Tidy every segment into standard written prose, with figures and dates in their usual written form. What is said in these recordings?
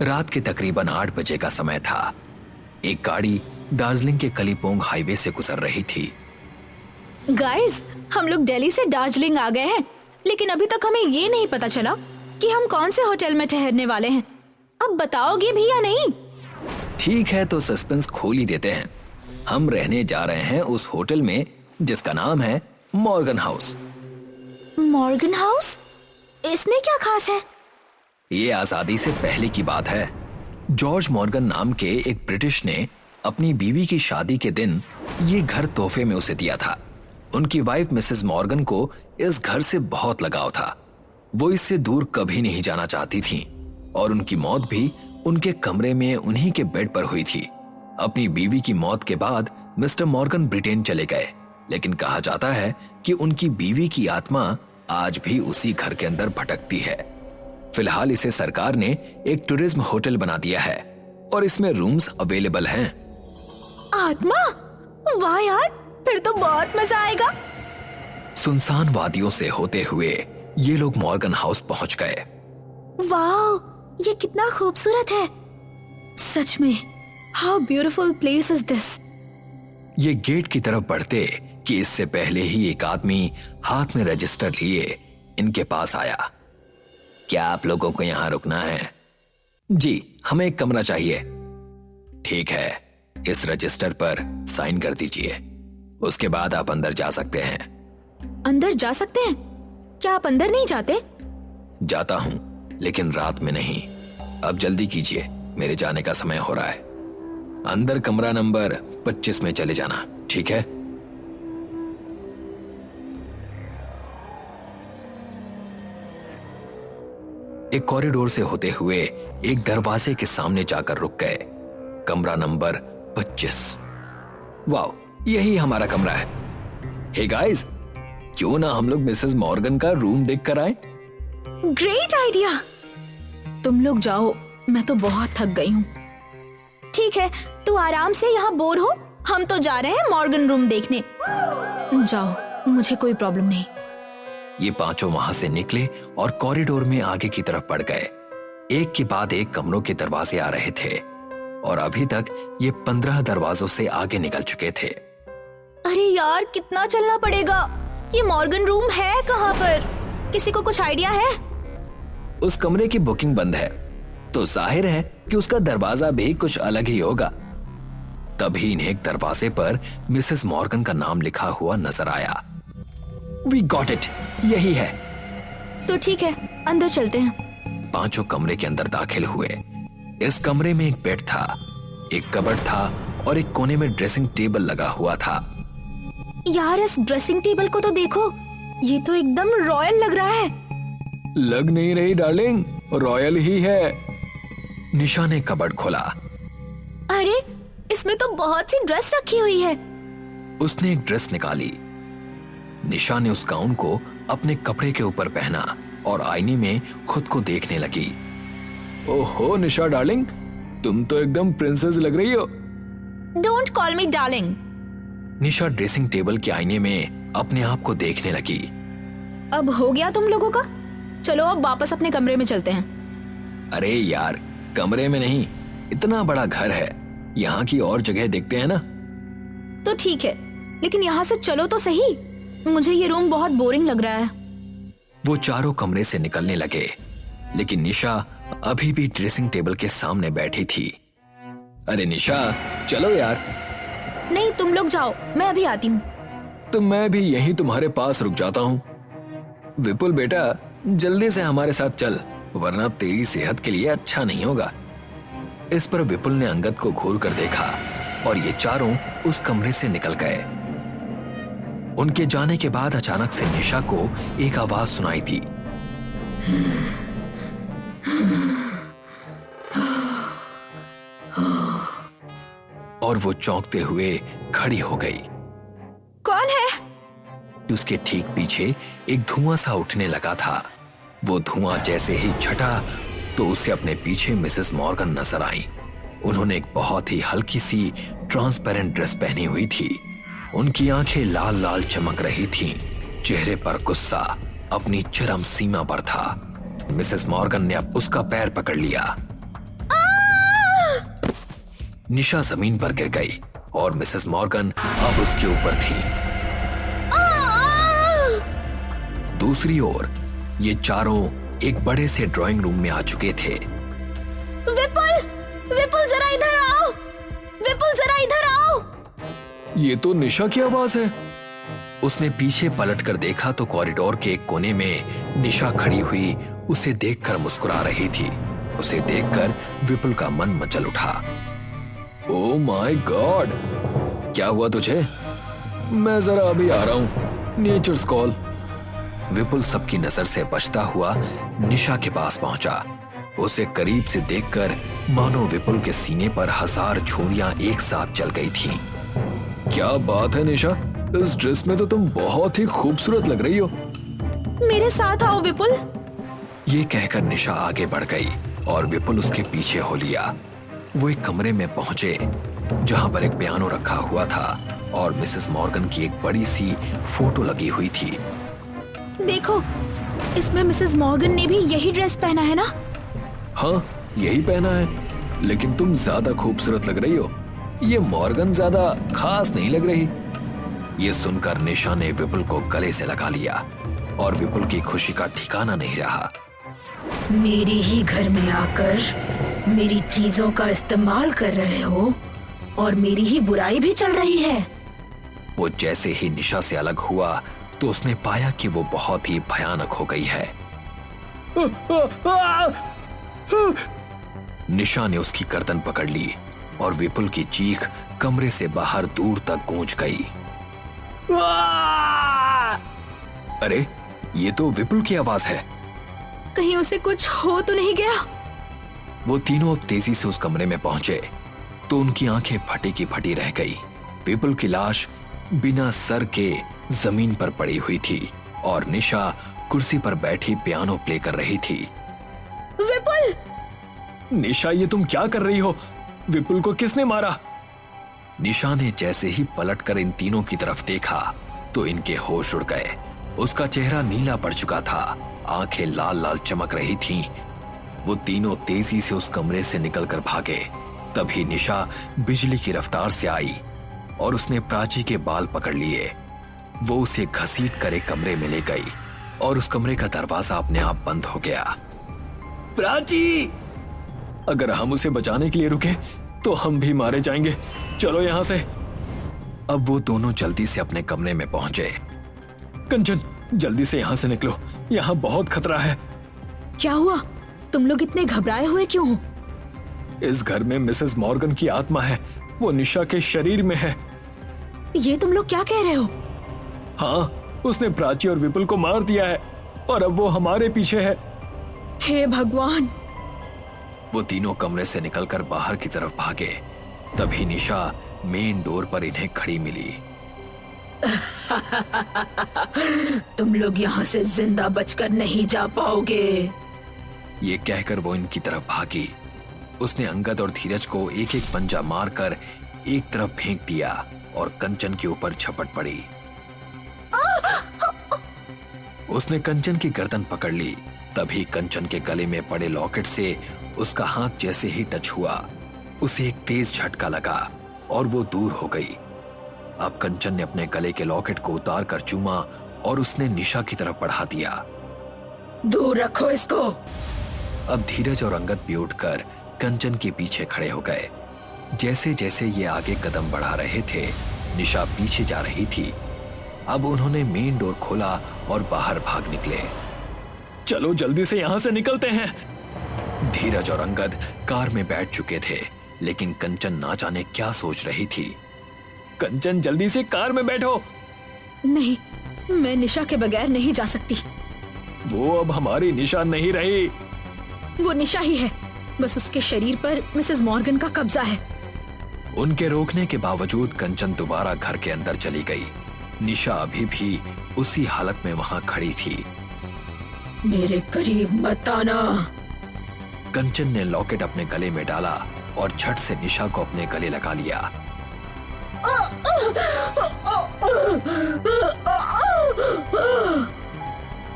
रात के तकरीबन 8 बजे का समय था। एक गाड़ी दार्जिलिंग के कलीपोंग हाईवे से गुजर रही थी। गाइस, हम लोग दिल्ली से दार्जिलिंग आ गए हैं, लेकिन अभी तक हमें ये नहीं पता चला कि हम कौन से होटल में ठहरने वाले हैं। अब बताओगे भी या नहीं? ठीक है, तो सस्पेंस खोल ही देते हैं। हम रहने जा रहे हैं उस होटल में जिसका नाम है मॉर्गन हाउस। Morgan house? इसमें क्या खास है? ये आजादी से पहले की बात है। जॉर्ज मॉर्गन नाम के एक ब्रिटिश ने अपनी बीवी की शादी के दिन ये घर तोहफे में उसे दिया था। उनकी वाइफ मिसेस मॉर्गन को इस घर से बहुत लगाव था। वो इससे दूर कभी नहीं जाना चाहती थी और उनकी मौत भी उनके कमरे में उन्हीं के बेड पर हुई थी। अपनी बीवी की मौत के बाद मिस्टर मॉर्गन ब्रिटेन चले गए, लेकिन कहा जाता है कि उनकी बीवी की आत्मा आज भी उसी घर के अंदर भटकती है। फिलहाल इसे सरकार ने एक टूरिज्म होटल बना दिया है और इसमें रूम्स अवेलेबल हैं। आत्मा? वाह यार, फिर तो बहुत मजा आएगा। सुनसान वादियों से होते हुए ये लोग मॉर्गन हाउस पहुंच गए। वाह, ये कितना खूबसूरत है। सच में, how beautiful place is this. ये गेट की तरफ बढ़ते कि इससे पहले ही एक आदमी हाथ में रजिस्टर लिए इनके पास आया। क्या आप लोगों को यहां रुकना है? जी, हमें एक कमरा चाहिए। ठीक है, इस रजिस्टर पर साइन कर दीजिए, उसके बाद आप अंदर जा सकते हैं। अंदर जा सकते हैं? क्या आप अंदर नहीं जाते? जाता हूं, लेकिन रात में नहीं। अब जल्दी कीजिए, मेरे जाने का समय हो रहा है। अंदर कमरा नंबर 25 में चले जाना, ठीक है? एक कॉरिडोर से होते हुए एक दरवाजे के सामने जाकर रुक गए। कमरा नंबर 25। वाह, यही हमारा कमरा है। हे गाइस, क्यों ना हम लोग मिसेस मॉर्गन का रूम देख कर आए? Great idea. तुम लोग जाओ, मैं तो बहुत थक गई हूँ। ठीक है, तू आराम से यहाँ बोर हो, हम तो जा रहे हैं मॉर्गन रूम देखने। जाओ, मुझे कोई प्रॉब्लम नहीं। ये पांचों वहां से निकले और कॉरिडोर में आगे की तरफ बढ़ गए। एक के बाद एक कमरों के दरवाजे आ रहे थे और अभी तक ये 15 दरवाजों से आगे निकल चुके थे। अरे यार, कितना चलना पड़ेगा? ये मॉर्गन रूम है कहाँ पर? किसी को कुछ आइडिया है? उस कमरे की बुकिंग बंद है, तो जाहिर है कि उसका दरवाजा भी कुछ अलग ही होगा। तभी इन्हें एक दरवाजे पर मिसेस मॉर्गन का नाम लिखा हुआ नजर आया। वी गॉट इट, यही है। तो ठीक है, अंदर चलते हैं। पांचों कमरे के अंदर दाखिल हुए। इस कमरे में एक बेड था, एक कबर्ड था और एक कोने में ड्रेसिंग टेबल लगा हुआ था। यार, इस ड्रेसिंग टेबल को तो देखो, ये तो एकदम रॉयल लग रहा है। लग नहीं रही डार्लिंग, रॉयल ही है। निशा ने कबर्ड खोला। अरे, इसमें तो बहुत सी ड्रेस रखी हुई है। उसने एक ड्रेस निकाली। निशा ने उस गाउन को अपने कपड़े के ऊपर पहना और आईने में खुद को देखने लगी। ओहो निशा डार्लिंग, तुम तो एकदम प्रिंसेस लग रही हो। Don't call me darling. Nisha dressing table के आईने में अपने आप को देखने लगी। अब हो गया तुम लोगों का? चलो अब वापस अपने कमरे में चलते हैं। अरे यार, कमरे में नहीं, इतना बड़ा घर है, यहाँ की और जगह देखते हैं ना। तो ठीक है, लेकिन यहाँ से चलो तो सही, मुझे ये रूम बहुत बोरिंग लग रहा है। वो चारों कमरे से निकलने लगे, लेकिन निशा अभी भी ड्रेसिंग टेबल के सामने बैठी थी। अरे निशा, चलो यार। नहीं, तुम लोग जाओ, मैं अभी आती हूँ। तो मैं भी यहीं तुम्हारे पास रुक जाता हूँ। विपुल बेटा, जल्दी से हमारे साथ चल, वरना तेरी सेहत के लिए अच्छा नहीं होगा। इस पर विपुल ने अंगद को घूर कर देखा और ये चारों उस कमरे से निकल गए। उनके जाने के बाद अचानक से निशा को एक आवाज सुनाई थी। और वो चौंकते हुए खड़ी हो गई। कौन है? उसके ठीक पीछे एक धुआं सा उठने लगा था। वो धुआं जैसे ही छटा तो उसे अपने पीछे मिसेस मॉर्गन नजर आई। उन्होंने एक बहुत ही हल्की सी ट्रांसपेरेंट ड्रेस पहनी हुई थी। उनकी आंखें लाल लाल चमक रही थीं। चेहरे पर गुस्सा अपनी चरम सीमा पर था। मिसेस मॉर्गन ने अब उसका पैर पकड़ लिया। निशा जमीन पर गिर गई और मिसेस मॉर्गन अब उसके ऊपर थी। दूसरी ओर ये चारों एक बड़े से ड्राइंग रूम में आ चुके थे। विपुल, विपुल जरा इधर आओ, विपुल जरा इधर आओ। ये तो निशा की आवाज है। उसने पीछे पलटकर देखा तो कॉरिडोर के एक कोने में निशा खड़ी हुई उसे देखकर मुस्कुरा रही थी। उसे देखकर विपुल का मन मचल उठा। ओह माय गॉड, क्या हुआ तुझे? मैं जरा अभी आ रहा हूं, नेचर्स कॉल। विपुल सबकी नजर से बचता हुआ निशा के पास पहुंचा। उसे करीब से देखकर मानो विपुल के सीने पर 1000 छुरियां एक साथ चल गई थीं। क्या बात है निशा, इस ड्रेस में तो तुम बहुत ही खूबसूरत लग रही हो। मेरे साथ आओ विपुल। ये कहकर निशा आगे बढ़ गई और विपुल उसके पीछे हो लिया। वो एक कमरे में पहुंचे जहां पर एक पियानो रखा हुआ था और मिसेस मॉर्गन की एक बड़ी सी फोटो लगी हुई थी। देखो, इसमें मिसेस मॉर्गन ने भी यही ड्रेस पहना है ना? हाँ, यही पहना है, लेकिन तुम ज्यादा खूबसूरत लग रही हो। ये मॉर्गन ज्यादा खास नहीं लग रही। ये सुनकर निशा ने विपुल को गले से लगा लिया और विपुल की खुशी का ठिकाना नहीं रहा। मेरे ही घर में आकर मेरी चीजों का इस्तेमाल कर रहे हो और मेरी ही बुराई भी चल रही है। वो जैसे ही निशा से अलग हुआ तो उसने पाया कि वो बहुत ही भयानक हो गई है। निशा ने उसकी गर्दन पकड़ ली और विपुल की चीख कमरे से बाहर दूर तक गूंज गई। अरे, ये तो विपुल की आवाज है। कहीं उसे कुछ हो तो नहीं गया? वो तीनों अब तेजी से उस कमरे में पहुंचे तो उनकी आंखें फटी की फटी रह गई। विपुल की लाश बिना सर के जमीन पर पड़ी हुई थी और निशा कुर्सी पर बैठी पियानो प्ले कर रही थी। विपुल! निशा, ये तुम क्या कर रही हो? विपुल को किसने मारा? निशा ने जैसे ही पलटकर इन तीनों की तरफ देखा तो इनके होश उड़ गए। उसका चेहरा नीला पड़ चुका था, आंखें लाल लाल चमक रही थीं। वो तीनों तेजी से उस कमरे से निकलकर भागे। तभी निशा बिजली की रफ्तार से आई और उसने प्राची के बाल पकड़ लिए। वो उसे घसीट कर एक कमरे में ले गई और उस कमरे का दरवाजा अपने आप बंद हो गया। प्राची! अगर हम उसे बचाने के लिए रुके तो हम भी मारे जाएंगे। चलो यहां से। अब वो दोनों जल्दी से अपने कमरे में पहुंचे। कंचन, जल्दी से यहां से निकलो, यहां बहुत खतरा है। क्या हुआ? तुम लोग इतने घबराए हुए क्यों हो? इस घर में मिसेस मॉर्गन की आत्मा है, वो निशा के शरीर में है। ये तुम लोग क्या कह रहे हो? हाँ, उसने प्राची और विपुल को मार दिया है और अब वो हमारे पीछे है। हे भगवान! वो तीनों कमरे से निकलकर बाहर की तरफ भागे। तभी निशा मेन डोर पर इन्हें खड़ी मिली। तुम लोग यहाँ से जिंदा बचकर नहीं जा पाओगे। ये कहकर वो इनकी तरफ भागी। उसने अंगद और धीरज को एक एक पंजा मारकर एक तरफ फेंक दिया और कंचन के ऊपर झपट पड़ी। उसने कंचन की गर्दन पकड़ ली। तभी कंचन के गले में पड़े लॉकेट से उसका हाथ जैसे ही टच हुआ, उसे एक तेज झटका लगा और वो दूर हो गई। अब कंचन ने अपने गले के लॉकेट को उतार कर चूमा और उसने निशा की तरफ बढ़ा दिया। दूर रखो इसको। अब धीरज और अंगद भी उठकर कंचन के पीछे खड़े हो गए। जैसे जैसे ये आगे कदम बढ़ा रहे थे, निशा पीछे जा रही थी। अब उन्होंने मेन डोर खोला और बाहर भाग निकले। चलो जल्दी से यहां से निकलते हैं। धीरज और अंगद कार में बैठ चुके थे, लेकिन कंचन ना जाने क्या सोच रही थी। कंचन, जल्दी से कार में बैठो। नहीं, मैं निशा के बगैर नहीं जा सकती। वो अब हमारी निशा नहीं रही। वो निशा ही है, बस उसके शरीर पर मिसेस मॉर्गन का कब्जा है। उनके रोकने के बावजूद कंचन दोबारा घर के अंदर चली गई। निशा अभी भी उसी हालत में वहां खड़ी थी। मेरे करीब मत आना। कंचन ने लॉकेट अपने गले में डाला और झट से निशा को अपने गले लगा लिया।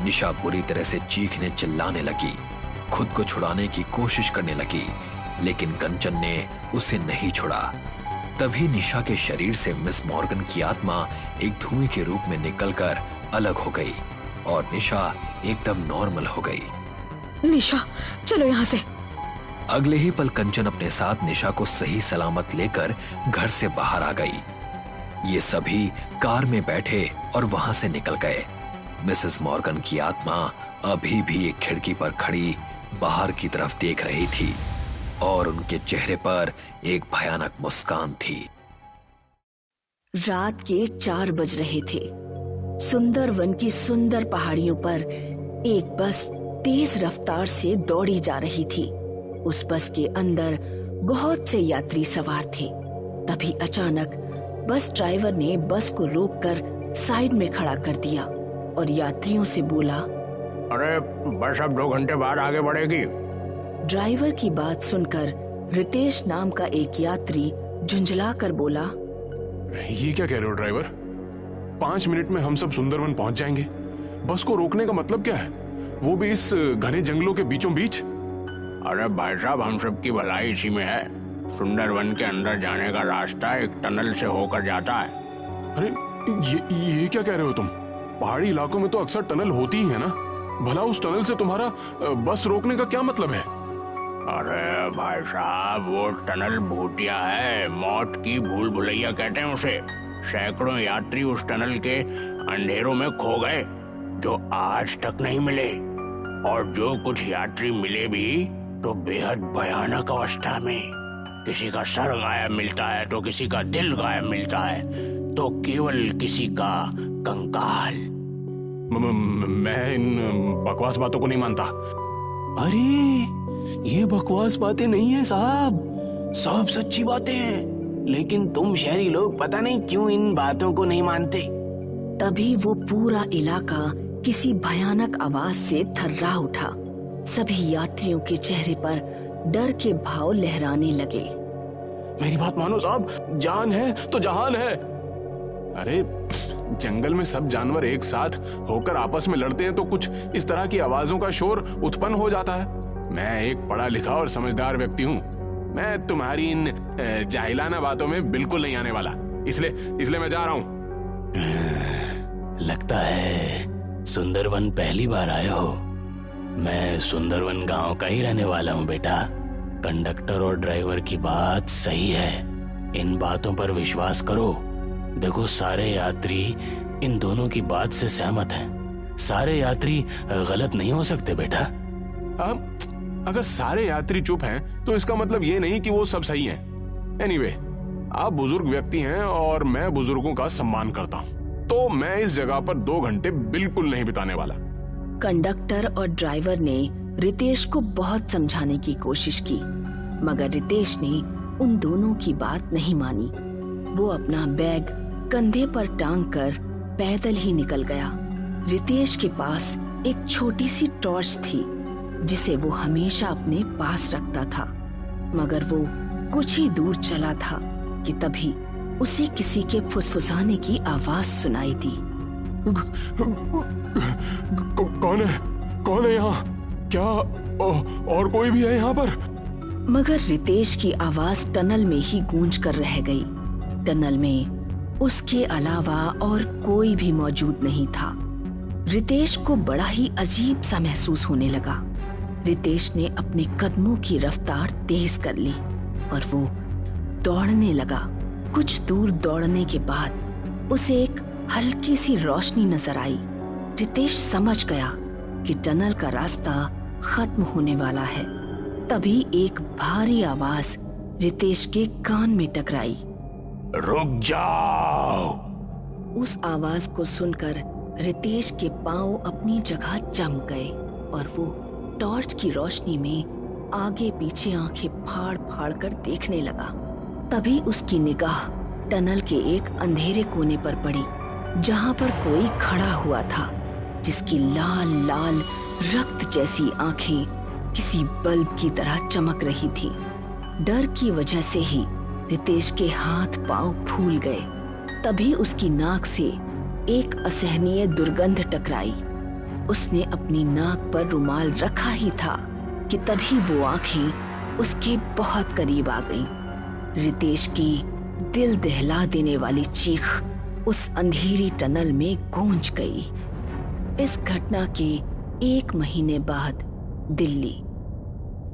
निशा बुरी तरह से चीखने चिल्लाने लगी, खुद को छुड़ाने की कोशिश करने लगी, लेकिन कंचन ने उसे नहीं छोड़ा। तभी निशा के शरीर से मिस मॉर्गन की आत्मा एक धुएं के रूप में निकलकर अलग हो गई और निशा एकदम नॉर्मल हो गई। निशा, चलो यहाँ से। अगले ही पल कंचन अपने साथ निशा को सही सलामत लेकर घर से बाहर आ गई। ये सभी कार में बैठे और वहां से निकल गए। मिसेस मॉर्गन की आत्मा अभी भी एक खिड़की पर खड़ी बाहर की तरफ देख रही थी और उनके चेहरे पर एक भयानक मुस्कान थी। रात के 4 बज रहे थे। सुंदरवन की सुंदर पहाड़ियों पर एक बस तेज रफ्तार से दौड़ी जा रही थी। उस बस के अंदर बहुत से यात्री सवार थे। तभी अचानक बस ड्राइवर ने बस को रोककर साइड में खड़ा कर दिया और यात्रियों से बोला, अरे बस अब 2 घंटे बाद आगे बढ़ेगी। ड्राइवर की बात सुनकर रितेश नाम का एक यात्री झुंझला कर बोला, ये क्या कह रहे हो ड्राइवर? 5 मिनट में हम सब सुंदरवन पहुंच जाएंगे। बस को रोकने का मतलब क्या है, वो भी इस घने जंगलों के बीचों बीच? अरे भाई साहब, हम सब की भलाई इसी में है। सुंदरवन के अंदर जाने का रास्ता एक टनल से होकर जाता है। अरे ये क्या कह रहे हो तुम? पहाड़ी इलाकों में तो अक्सर टनल होती ही है ना। भला उस टनल से तुम्हारा बस रोकने का क्या मतलब है? अरे भाई साहब, वो टनल भूतिया है। मौत की भूल भुलैया कहते हैं उसे। सैकड़ों यात्री उस टनल के अंधेरों में खो गए जो आज तक नहीं मिले, और जो कुछ यात्री मिले भी तो बेहद भयानक अवस्था में। किसी का सर गायब मिलता है तो किसी का दिल गायब मिलता है तो केवल किसी का कंकाल। मैं इन बकवास बातों को नहीं मानता। अरे ये बकवास बातें नहीं है साहब, सब सच्ची बातें हैं। लेकिन तुम शहरी लोग पता नहीं क्यों इन बातों को नहीं मानते। तभी वो पूरा इलाका किसी भयानक आवाज से थर्रा उठा। सभी यात्रियों के चेहरे पर डर के भाव लहराने लगे। मेरी बात मानो साहब, जान है तो जहान है। अरे जंगल में सब जानवर एक साथ होकर आपस में लड़ते हैं तो कुछ इस तरह की आवाजों का शोर उत्पन्न हो जाता है। मैं एक पढ़ा लिखा और समझदार व्यक्ति हूँ। मैं तुम्हारी इन जाहिलाना बातों में बिल्कुल नहीं आने वाला। इसलिए मैं जा रहा हूँ। लगता है सुंदरवन पहली बार आए हो। मैं सुंदरवन गांव का ही रहने वाला हूँ बेटा। कंडक्टर और ड्राइवर की बात सही है, इन बातों पर विश्वास करो। देखो, सारे यात्री इन दोनों की बात से सहमत हैं। सारे यात्री गलत नहीं हो सकते बेटा। अगर सारे यात्री चुप हैं तो इसका मतलब ये नहीं कि वो सब सही हैं। एनीवे, आप बुजुर्ग व्यक्ति हैं और मैं बुजुर्गों का सम्मान करता हूँ, तो मैं इस जगह पर 2 घंटे बिल्कुल नहीं बिताने वाला। कंडक्टर और ड्राइवर ने रितेश को बहुत समझाने की कोशिश की, मगर रितेश ने उन दोनों की बात नहीं मानी। वो अपना बैग कंधे पर टांग कर पैदल ही निकल गया। रितेश के पास एक छोटी सी टॉर्च थी जिसे वो हमेशा अपने पास रखता था, मगर वो कुछ ही दूर चला था कि तभी उसे किसी के फुसफुसाने की आवाज सुनाई दी। कौन है यहाँ? क्या और कोई भी है यहाँ पर? मगर रितेश की आवाज टनल में ही गूंज कर रह गई। टनल में उसके अलावा और कोई भी मौजूद नहीं था। रितेश को बड़ा ही अजीब सा महसूस होने लगा। रितेश ने अपने कदमों की रफ्तार तेज कर ली और वो दौड़ने लगा। कुछ दूर दौड़ने के बाद उसे एक हल्की सी रोशनी नजर आई। रितेश समझ गया कि टनल का रास्ता खत्म होने वाला है। तभी एक भारी आवाज रितेश के कान में टकराई। रुक जाओ। उस आवाज को सुनकर रितेश के पांव अपनी जगह जम गए और वो टॉर्च की रोशनी में आगे पीछे आंखें फाड़ फाड़ कर देखने लगा। तभी उसकी निगाह टनल के एक अंधेरे कोने पर पड़ी, जहां पर कोई खड़ा हुआ था, जिसकी लाल लाल रक्त जैसी आंखें किसी बल्ब की तरह चमक रही थी। डर की वजह से ही रितेश के हाथ पांव फूल गए। तभी उसकी नाक से एक असहनीय दुर्गंध टकराई। उसने अपनी नाक पर रुमाल रखा ही था कि तभी वो आंखें उसके बहुत करीब आ गई। रितेश की दिल दहला देने वाली चीख उस अंधेरी टनल में गूंज गई। इस घटना के 1 महीने बाद दिल्ली।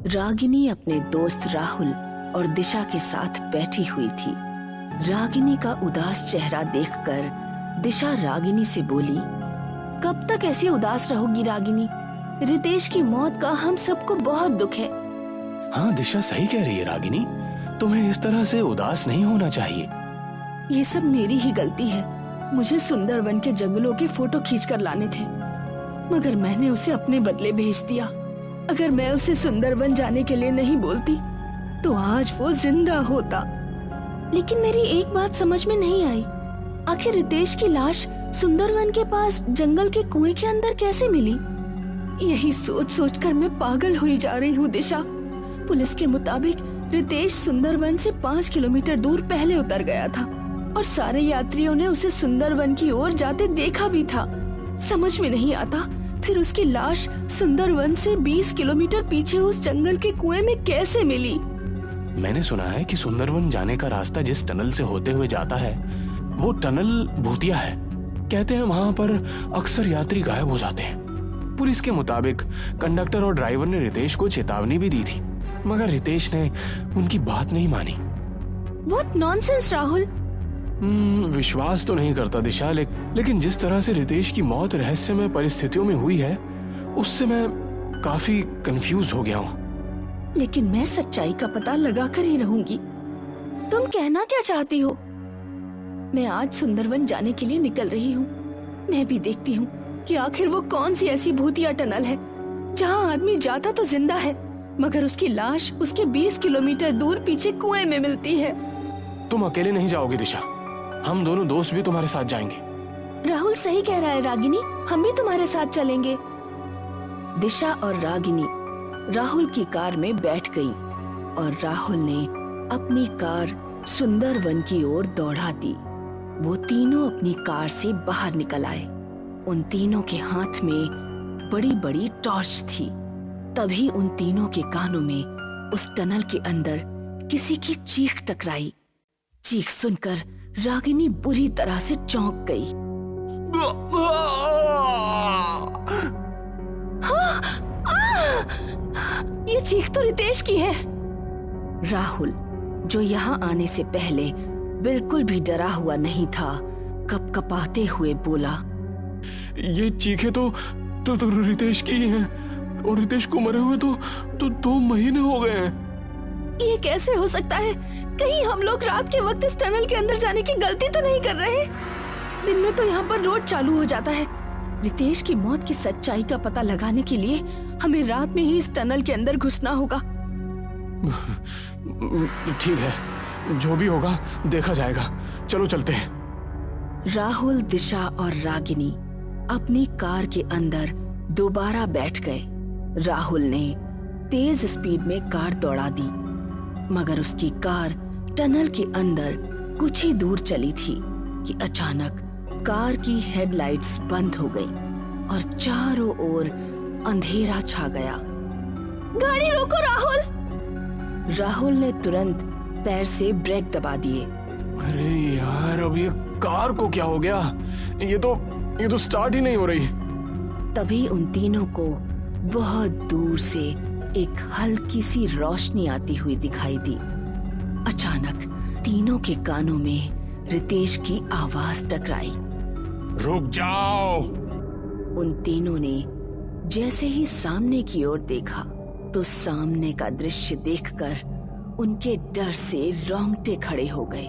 रागिनी अपने दोस्त राहुल और दिशा के साथ बैठी हुई थी। रागिनी का उदास चेहरा देखकर दिशा रागिनी से बोली, कब तक ऐसे उदास रहोगी रागिनी? रितेश की मौत का हम सबको बहुत दुख है। हाँ, दिशा सही कह रही है रागिनी, तुम्हें इस तरह से उदास नहीं होना चाहिए। ये सब मेरी ही गलती है। मुझे सुंदरवन के जंगलों के फोटो खींच कर लाने थे, मगर मैंने उसे अपने बदले भेज दिया। अगर मैं उसे सुंदरवन जाने के लिए नहीं बोलती तो आज वो जिंदा होता। लेकिन मेरी एक बात समझ में नहीं आई, आखिर रितेश की लाश सुंदरवन के पास जंगल के कुएं के अंदर कैसे मिली? यही सोच सोच कर मैं पागल हुई जा रही हूँ दिशा। पुलिस के मुताबिक रितेश सुंदरवन से 5 किलोमीटर दूर पहले उतर गया था और सारे यात्रियों ने उसे सुंदरवन की ओर जाते देखा भी था। समझ में नहीं आता फिर उसकी लाश सुंदरवन से 20 किलोमीटर पीछे उस जंगल के कुएं में कैसे मिली। मैंने सुना है कि सुंदरवन जाने का रास्ता जिस टनल से होते हुए जाता है वो टनल भूतिया है। कहते हैं वहां पर अक्सर यात्री गायब हो जाते हैं। पुलिस के मुताबिक कंडक्टर और ड्राइवर ने रितेश को चेतावनी भी दी थी, मगर रितेश ने उनकी बात नहीं मानी। What nonsense, Rahul. विश्वास तो नहीं करता दिशा, लेकिन जिस तरह से रितेश की मौत रहस्यमय परिस्थितियों में हुई है उससे मैं काफी कंफ्यूज हो गया हूँ। लेकिन मैं सच्चाई का पता लगा कर ही रहूंगी। तुम कहना क्या चाहती हो? मैं आज सुंदरवन जाने के लिए निकल रही हूँ। मैं भी देखती हूँ कि आखिर वो कौन सी ऐसी भूतिया टनल है जहाँ आदमी जाता तो जिंदा है, मगर उसकी लाश उसके 20 किलोमीटर दूर पीछे कुएं में मिलती है। तुम अकेले नहीं जाओगी दिशा, हम दोनों दोस्त भी तुम्हारे साथ जाएंगे। राहुल सही कह रहा है रागिनी, हम भी तुम्हारे साथ चलेंगे। दिशा और रागिनी राहुल की कार में बैठ गई और राहुल ने अपनी कार सुंदरवन की ओर दौड़ा दी। वो तीनों अपनी कार से बाहर निकल आए। उन तीनों के हाथ में बड़ी बड़ी टॉर्च थी। तभी उन तीनों के कानों में उस टनल के अंदर किसी की चीख टकराई। चीख सुनकर रागिनी बुरी तरह से चौंक गई। ये चीख तो रितेश की है। राहुल, जो यहाँ आने से पहले बिल्कुल भी डरा हुआ नहीं था, कपकपाते हुए बोला, ये चीखें तो रितेश की ही हैं और रितेश को मरे हुए तो 2 महीने हो गए हैं। ये कैसे हो सकता है? कहीं हम लोग रात के वक्त इस टनल के अंदर जाने की गलती तो नहीं कर रहे? दिन में तो यहाँ पर रोड चालू हो जाता है। रितेश की मौत की सच्चाई का पता लगाने के लिए हमें रात में ही इस टनल के अंदर घुसना होगा। ठीक है, जो भी होगा देखा जाएगा। चलो चलते हैं। राहुल, दिशा और रागिनी अपनी कार के अंदर दोबारा बैठ गए। राहुल ने तेज स्पीड में कार दौड़ा दी, मगर उसकी कार टनल के अंदर कुछ ही दूर चली थी कि अचानक कार की हेडलाइट्स बंद हो गई और चारों ओर अंधेरा छा गया। गाड़ी रोको राहुल! राहुल ने तुरंत पैर से ब्रेक दबा दिए। अरे यार, अब ये कार को क्या हो गया? ये तो स्टार्ट ही नहीं हो रही। तभी उन तीनों को बहुत दूर से एक हल्की सी रोशनी आती हुई दिखाई दी। अचानक तीनों के कानों में रितेश की आवाज टकराई। रुक जाओ! उन तीनों ने जैसे ही सामने की ओर देखा तो सामने का दृश्य देखकर उनके डर से रोंगटे खड़े हो गए।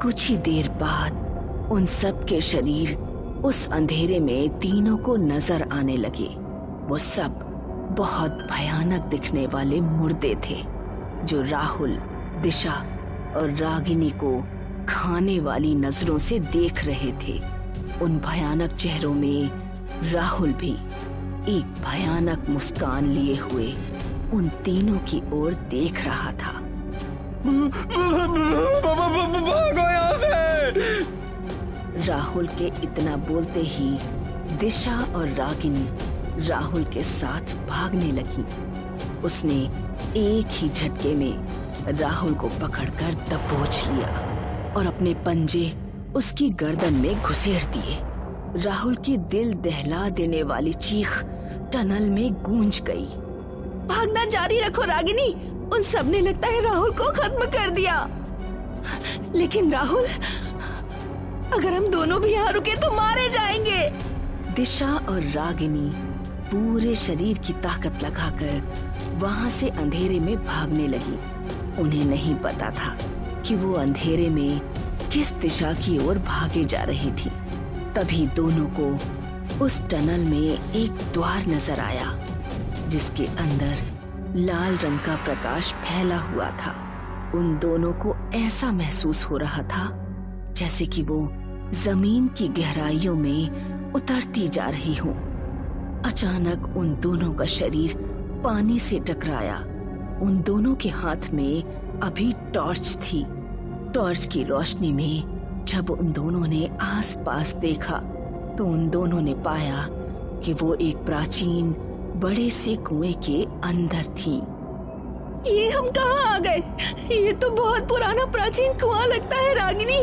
कुछ ही देर बाद उन सब के शरीर उस अंधेरे में तीनों को नजर आने लगे। वो सब बहुत भयानक दिखने वाले मुर्दे थे जो राहुल, दिशा और रागिनी को खाने वाली नजरों से देख रहे थे। उन भयानक चेहरों में राहुल भी एक भयानक मुस्कान लिए हुए उन तीनों की ओर देख रहा था। भागो यहाँ से! राहुल के इतना बोलते ही दिशा और रागिनी राहुल के साथ भागने लगी। उसने एक ही झटके में राहुल को पकड़कर दबोच लिया और अपने पंजे उसकी गर्दन में घुसेड़ दिए। राहुल की दिल दहला देने वाली चीख टनल में गूंज गई। भागना जारी रखो रागिनी, उन सब ने लगता है राहुल को खत्म कर दिया। लेकिन राहुल, अगर हम दोनों भी यहाँ रुके तो मारे जाएंगे। दिशा और रागिनी पूरे शरीर की ताकत लगाकर वहां से अंधेरे में भागने लगी। उन्हें नहीं पता था कि वो अंधेरे में किस दिशा की ओर भागे जा रही थी। तभी दोनों को उस टनल में एक द्वार नजर आया, जिसके अंदर लाल रंग का प्रकाश फैला हुआ था। उन दोनों को ऐसा महसूस हो रहा था जैसे कि वो जमीन की गहराइयों में उतरती जा रही हो। अचानक उन दोनों का शरीर पानी से टकराया। उन दोनों के हाथ में अभी टॉर्च थी। टॉर्च की रोशनी में जब उन दोनों ने आसपास देखा तो उन दोनों ने पाया कि वो एक प्राचीन बड़े से कुएं के अंदर थी। ये हम कहाँ आ गए? ये तो बहुत पुराना प्राचीन कुआं लगता है रागिनी।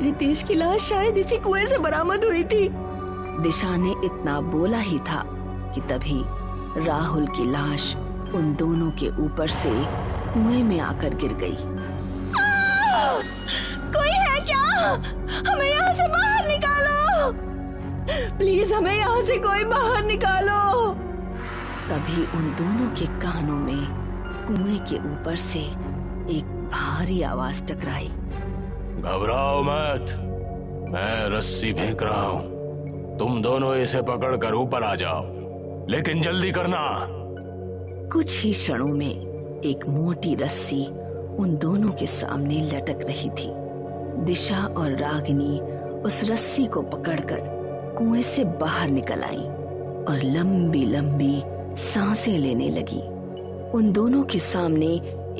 रितेश की लाश शायद इसी कुएं से बरामद हुई थी। दिशा ने इतना बोला ही था कि तभी राहुल की लाश उन दोनों के ऊपर से कुएं में आकर गिर गई। कोई है क्या? हमें यहाँ से बाहर निकालो, प्लीज हमें यहाँ से कोई बाहर निकालो। तभी उन दोनों के कानों में कुएं के ऊपर से एक भारी आवाज टकराई। घबराओ मत, मैं रस्सी फेंक रहा हूँ, तुम दोनों इसे पकड़कर ऊपर आ जाओ, लेकिन जल्दी करना। कुछ ही क्षणों में एक मोटी रस्सी उन दोनों के सामने लटक रही थी। दिशा और रागिनी उस रस्सी को पकड़कर कुएं से बाहर निकल आई और लंबी लंबी सांसें लेने लगी। उन दोनों के सामने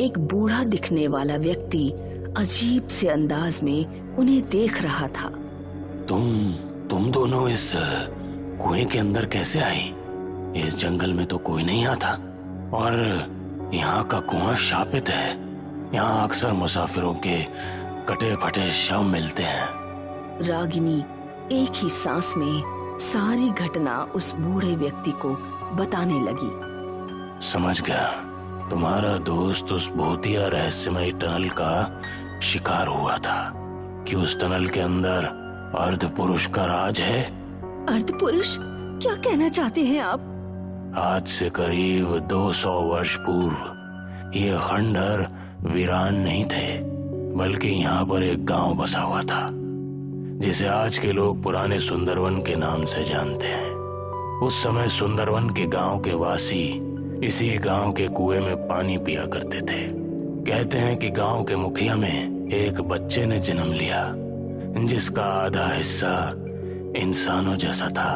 एक बूढ़ा दिखने वाला व्यक्ति अजीब से अंदाज में उन्हें देख रहा था। तुम दोनों इस कुएं के अंदर कैसे आई? इस जंगल में तो कोई नहीं आता और यहाँ का कुआं शापित है। यहाँ अक्सर मुसाफिरों के कटे फटे शव मिलते हैं। रागिनी एक ही सांस में सारी घटना उस बूढ़े व्यक्ति को बताने लगी। समझ गया, तुम्हारा दोस्त उस भूतिया रहस्यमय टनल का शिकार हुआ था कि उस टनल के अंदर अर्ध पुरुष का राज है। अर्ध पुरुष? क्या कहना चाहते हैं आप? आज से करीब 200 वर्ष पूर्व ये खंडहर वीरान नहीं थे, बल्कि यहाँ पर एक गांव बसा हुआ था जिसे आज के लोग पुराने सुंदरवन के नाम से जानते हैं। उस समय सुंदरवन के गांव के वासी इसी गांव के कुएं में पानी पिया करते थे। कहते हैं कि गांव के मुखिया में एक बच्चे ने जन्म लिया जिसका आधा हिस्सा इंसानों जैसा था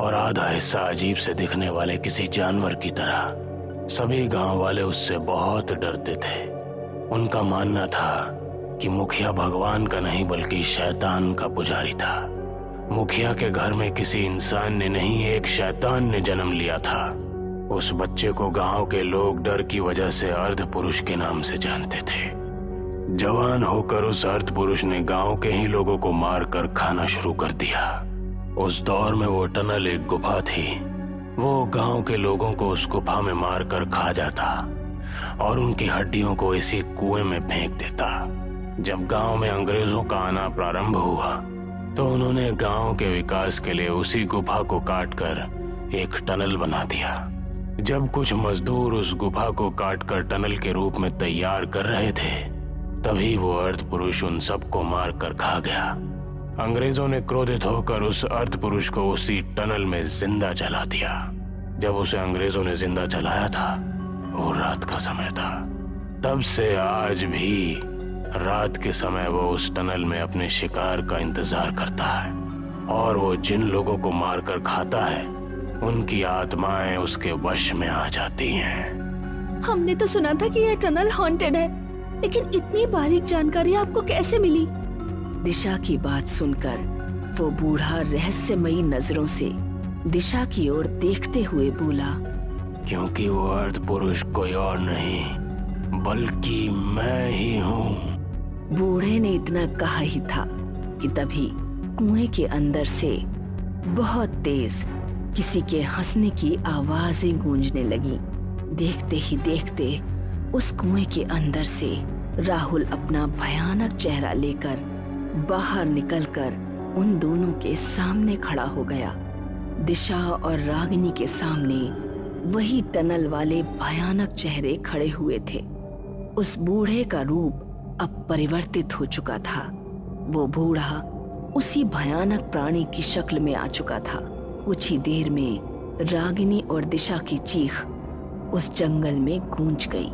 और आधा हिस्सा अजीब से दिखने वाले किसी जानवर की तरह। सभी गांव वाले उससे बहुत डरते थे। उनका मानना था कि मुखिया भगवान का नहीं बल्कि शैतान का पुजारी था। मुखिया के घर में किसी इंसान ने नहीं, एक शैतान ने जन्म लिया था। उस बच्चे को गांव के लोग डर की वजह से अर्ध पुरुष के नाम से जानते थे। जवान होकर उस अर्ध पुरुष ने गांव के ही लोगों को मारकर खाना शुरू कर दिया। उस दौर में वो टनल एक गुफा थी। वो गांव के लोगों को उस गुफा में मारकर खा जाता और उनकी हड्डियों को इसी कुएं में फेंक देता। जब गांव में अंग्रेजों का आना प्रारंभ हुआ तो उन्होंने गांव के विकास के लिए उसी गुफा को काटकर एक टनल बना दिया। जब कुछ मजदूर उस गुफा को काटकर टनल के रूप में तैयार कर रहे थे, तभी वो अर्ध पुरुष उन सबको मारकर खा गया। अंग्रेजों ने क्रोधित होकर उस अर्ध पुरुष को उसी टनल में जिंदा जला दिया। जब उसे अंग्रेजों ने जिंदा जलाया था वो रात का समय था। तब से आज भी रात के समय वो उस टनल में अपने शिकार का इंतजार करता है और वो जिन लोगों को मारकर खाता है उनकी आत्माएं उसके वश में आ जाती हैं। हमने तो सुना था कि यह टनल हॉन्टेड है, लेकिन इतनी बारीक जानकारी आपको कैसे मिली? दिशा की बात सुनकर वो बूढ़ा रहस्यमयी नजरों से दिशा की ओर देखते हुए बोला, क्योंकि वो अर्थ पुरुष कोई और नहीं बल्कि मैं ही हूँ। बूढ़े ने इतना कहा ही था कि तभी कुएं के अंदर से बहुत तेज किसी के हंसने की आवाजें गूंजने लगी। देखते ही देखते उस कुएं के अंदर से राहुल अपना भयानक चेहरा लेकर बाहर निकलकर उन दोनों के सामने खड़ा हो गया। दिशा और रागिनी के सामने वही टनल वाले भयानक चेहरे खड़े हुए थे। उस बूढ़े का रूप अब परिवर्तित हो चुका था। वो बूढ़ा उसी भयानक प्राणी की शक्ल में आ चुका था। कुछ ही देर में रागिनी और दिशा की चीख उस जंगल में गूंज गई।